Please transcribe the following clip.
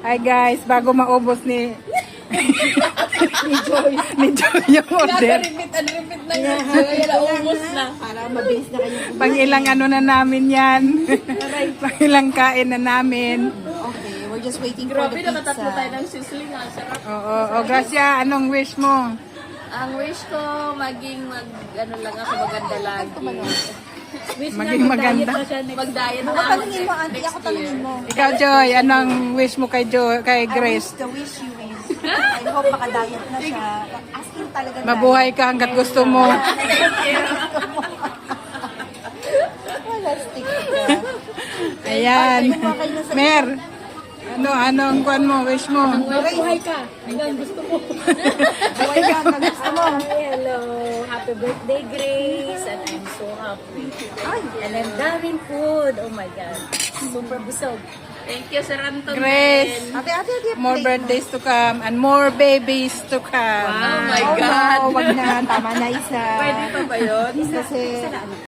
Hi guys, bago maubos ni ni Joy yung order. Repeat and repeat na yun. Kaya naubos na. Para mabilis na kayo. Pang ilang ano na namin yan. Pang ilang kain na namin. Okay, we're just waiting for Grabe, the pizza. nakatatlo tayo ng sisling. Ang sarap. Oo, Gracia, anong wish mo? Ang wish ko, ano lang ako, maganda lagi. Wish Maging maganda. Mag-diet na Ako ako tanungin mo, auntie. Ako tanungin mo. Ikaw, Joy, anong wish mo kay kay Grace? The wish you wish. I hope makadiet na siya. Asking talaga na. Mabuhay ka hanggat gusto mo. Wala, stick ka. Ayan. Mer, anong kuan mo, wish mo? Mabuhay ka. Hanggang gusto mo. Buhay ka hanggang gusto mo. Hello, happy birthday, Grace, and I'm so happy. And I'm daming food. Oh my God, super busog. Thank you, Sir Anton. Grace, Ate, more birthdays to come and more babies to come. Oh my Oh God. no, wag na. Tama na isa. Pwede pa ba yun? Kasi